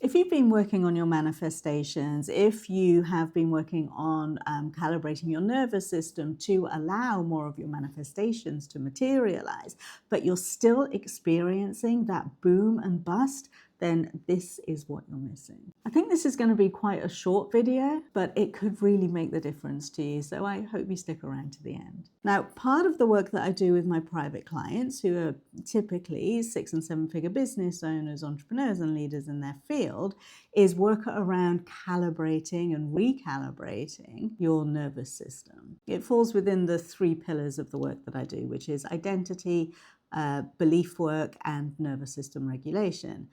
If you've been working on your manifestations, if you have been working on calibrating your nervous system to allow more of your manifestations to materialize, but you're still experiencing that boom and bust, then this is what you're missing. I think this is going to be quite a short video, but it could really make the difference to you. So I hope you stick around to the end. Now, part of the work that I do with my private clients, who are typically 6- and 7-figure business owners, entrepreneurs, and leaders in their field, is work around calibrating and recalibrating your nervous system. It falls within the 3 pillars of the work that I do, which is identity, belief work, and nervous system regulation.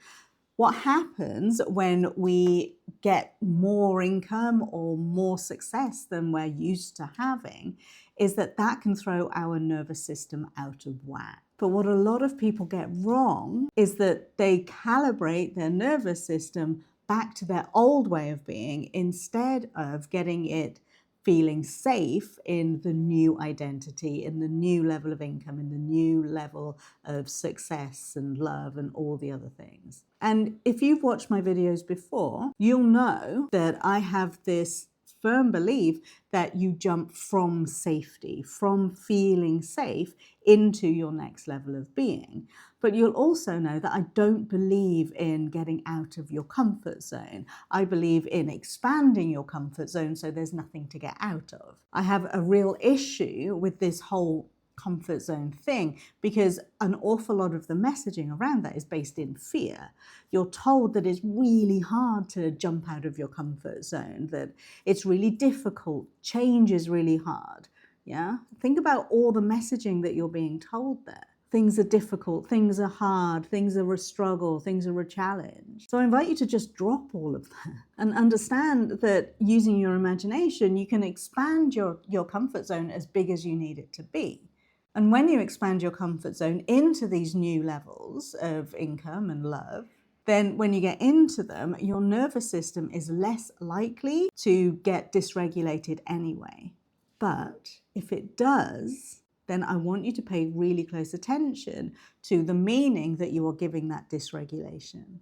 What happens when we get more income or more success than we're used to having is that can throw our nervous system out of whack. But what a lot of people get wrong is that they calibrate their nervous system back to their old way of being instead of getting it feeling safe in the new identity, in the new level of income, in the new level of success and love and all the other things. And if you've watched my videos before, you'll know that I have this firm belief that you jump from safety, from feeling safe into your next level of being. But you'll also know that I don't believe in getting out of your comfort zone. I believe in expanding your comfort zone so there's nothing to get out of. I have a real issue with this whole comfort zone thing because an awful lot of the messaging around that is based in fear. You're told that it's really hard to jump out of your comfort zone, that it's really difficult, change is really hard. Yeah? Think about all the messaging that you're being told there. Things are difficult, things are hard, things are a struggle, things are a challenge. So I invite you to just drop all of that and understand that using your imagination, you can expand your comfort zone as big as you need it to be. And when you expand your comfort zone into these new levels of income and love, then when you get into them, your nervous system is less likely to get dysregulated anyway. But if it does, then I want you to pay really close attention to the meaning that you are giving that dysregulation.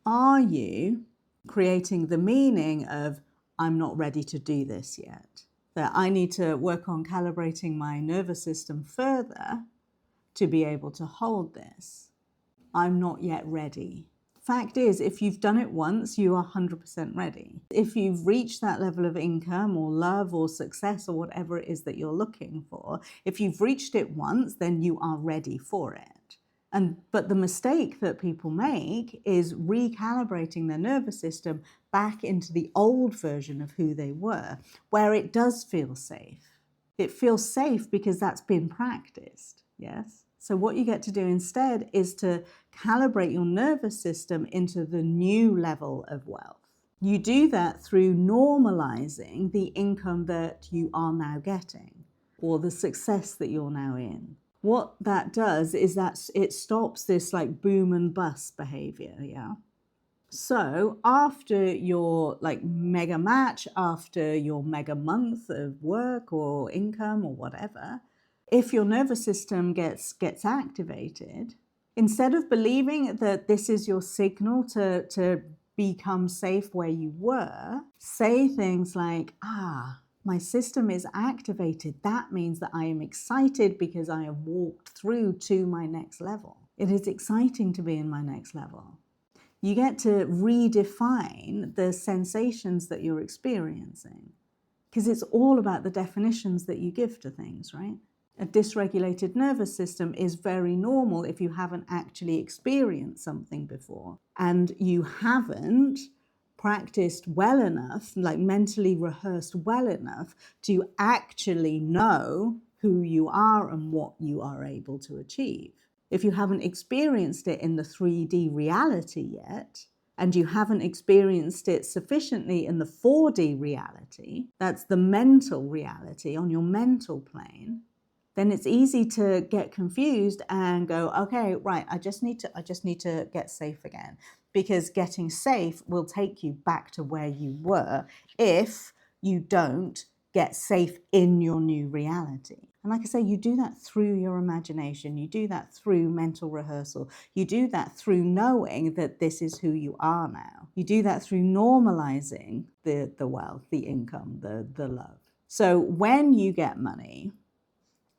Are you creating the meaning of, I'm not ready to do this yet? That I need to work on calibrating my nervous system further to be able to hold this. I'm not yet ready. Fact is, if you've done it once, you are 100% ready. If you've reached that level of income or love or success or whatever it is that you're looking for, if you've reached it once, then you are ready for it. But the mistake that people make is recalibrating their nervous system back into the old version of who they were, where it does feel safe. It feels safe because that's been practiced, yes? So what you get to do instead is to calibrate your nervous system into the new level of wealth. You do that through normalizing the income that you are now getting or the success that you're now in. What that does is that it stops this like boom and bust behavior, yeah? So after your like mega match, after your mega month of work or income or whatever, if your nervous system gets activated, instead of believing that this is your signal to become safe where you were, say things like, my system is activated. That means that I am excited because I have walked through to my next level. It is exciting to be in my next level. You get to redefine the sensations that you're experiencing because it's all about the definitions that you give to things, right? A dysregulated nervous system is very normal if you haven't actually experienced something before and you haven't practiced well enough, like mentally rehearsed well enough to actually know who you are and what you are able to achieve. If you haven't experienced it in the 3D reality yet, and you haven't experienced it sufficiently in the 4D reality, that's the mental reality on your mental plane, then it's easy to get confused and go, okay, right, I just need to get safe again, because getting safe will take you back to where you were if you don't get safe in your new reality. And like I say, you do that through your imagination. You do that through mental rehearsal. You do that through knowing that this is who you are now. You do that through normalizing the wealth, the income, the love. So when you get money,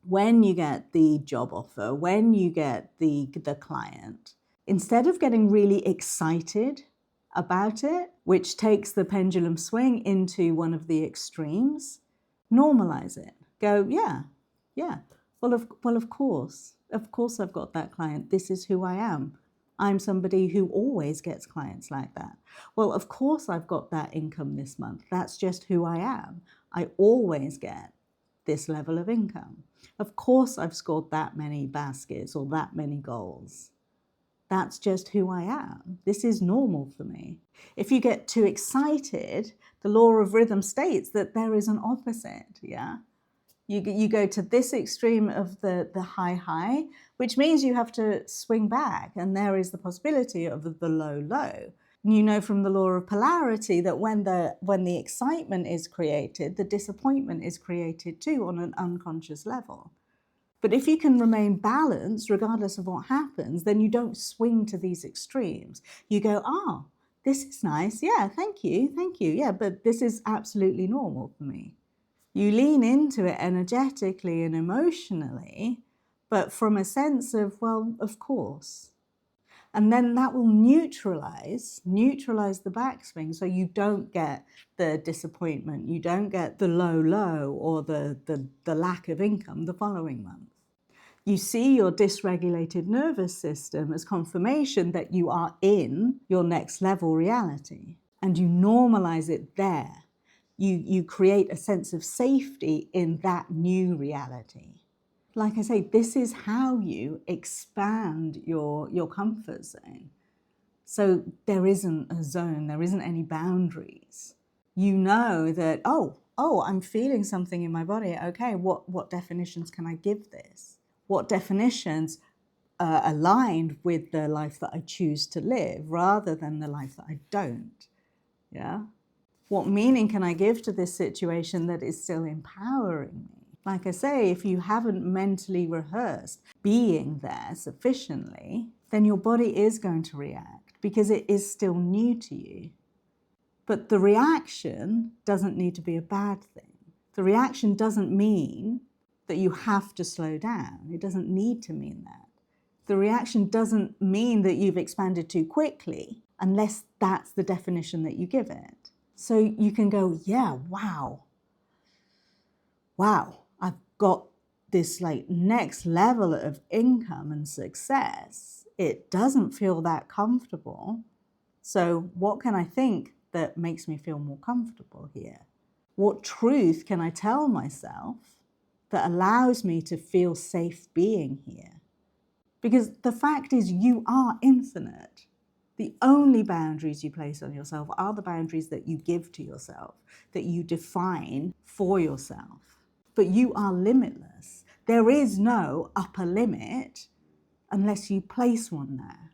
when you get the job offer, when you get the client, instead of getting really excited about it, which takes the pendulum swing into one of the extremes, normalize it. Go, yeah. Well, of course I've got that client. This is who I am. I'm somebody who always gets clients like that. Well, of course I've got that income this month. That's just who I am. I always get this level of income. Of course I've scored that many baskets or that many goals. That's just who I am. This is normal for me. If you get too excited, the law of rhythm states that there is an opposite, yeah? You go to this extreme of the high, which means you have to swing back, and there is the possibility of the low. You know from the law of polarity that when the excitement is created, the disappointment is created too on an unconscious level. But if you can remain balanced regardless of what happens, then you don't swing to these extremes. You go, this is nice. Yeah, thank you. Yeah, but this is absolutely normal for me. You lean into it energetically and emotionally, but from a sense of, well, of course. And then that will neutralize the backswing, so you don't get the disappointment, you don't get the low or the lack of income the following month. You see your dysregulated nervous system as confirmation that you are in your next level reality, and you normalize it there. You create a sense of safety in that new reality. Like I say, this is how you expand your comfort zone. So there isn't a zone, there isn't any boundaries. You know that, I'm feeling something in my body. Okay, what definitions can I give this? What definitions are aligned with the life that I choose to live rather than the life that I don't? Yeah? What meaning can I give to this situation that is still empowering me? Like I say, if you haven't mentally rehearsed being there sufficiently, then your body is going to react because it is still new to you. But the reaction doesn't need to be a bad thing. The reaction doesn't mean that you have to slow down. It doesn't need to mean that. The reaction doesn't mean that you've expanded too quickly unless that's the definition that you give it. So you can go, yeah, wow, I've got this next level of income and success. It doesn't feel that comfortable. So what can I think that makes me feel more comfortable here? What truth can I tell myself that allows me to feel safe being here? Because the fact is, you are infinite. The only boundaries you place on yourself are the boundaries that you give to yourself, that you define for yourself. But you are limitless. There is no upper limit unless you place one there.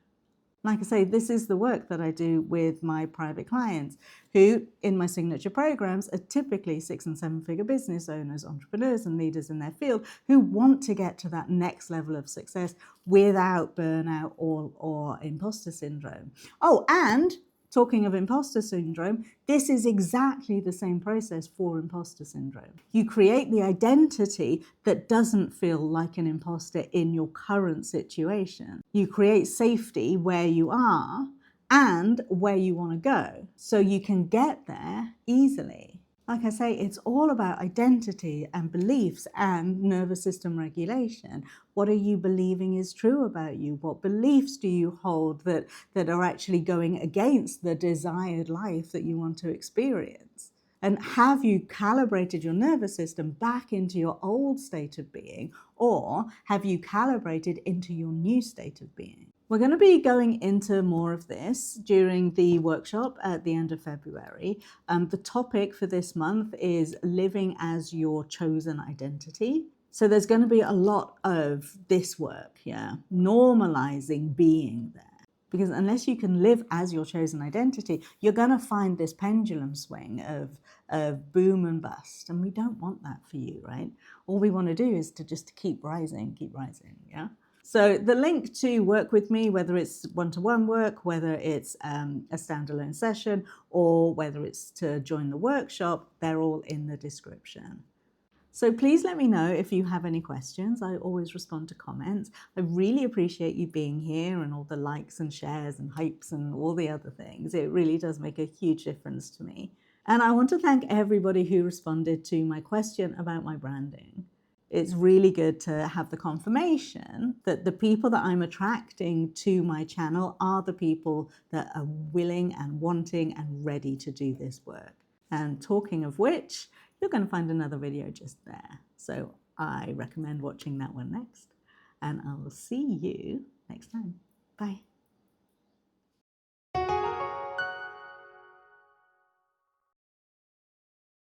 Like I say, this is the work that I do with my private clients who, in my signature programs, are typically 6- and 7-figure business owners, entrepreneurs and leaders in their field who want to get to that next level of success without burnout or imposter syndrome. Oh, and talking of imposter syndrome, this is exactly the same process for imposter syndrome. You create the identity that doesn't feel like an imposter in your current situation. You create safety where you are and where you want to go, so you can get there easily. Like I say, it's all about identity and beliefs and nervous system regulation. What are you believing is true about you? What beliefs do you hold that are actually going against the desired life that you want to experience? And have you calibrated your nervous system back into your old state of being, or have you calibrated into your new state of being? We're going to be going into more of this during the workshop at the end of February. The topic for this month is living as your chosen identity. So there's going to be a lot of this work, normalizing being there. Because unless you can live as your chosen identity, you're going to find this pendulum swing of boom and bust. And we don't want that for you, right? All we want to do is to just keep rising, yeah? So the link to work with me, whether it's one-to-one work, whether it's a standalone session, or whether it's to join the workshop, they're all in the description. So please let me know if you have any questions. I always respond to comments. I really appreciate you being here and all the likes and shares and hypes and all the other things. It really does make a huge difference to me. And I want to thank everybody who responded to my question about my branding. It's really good to have the confirmation that the people that I'm attracting to my channel are the people that are willing and wanting and ready to do this work. And talking of which, you're going to find another video just there. So I recommend watching that one next. And I'll see you next time. Bye.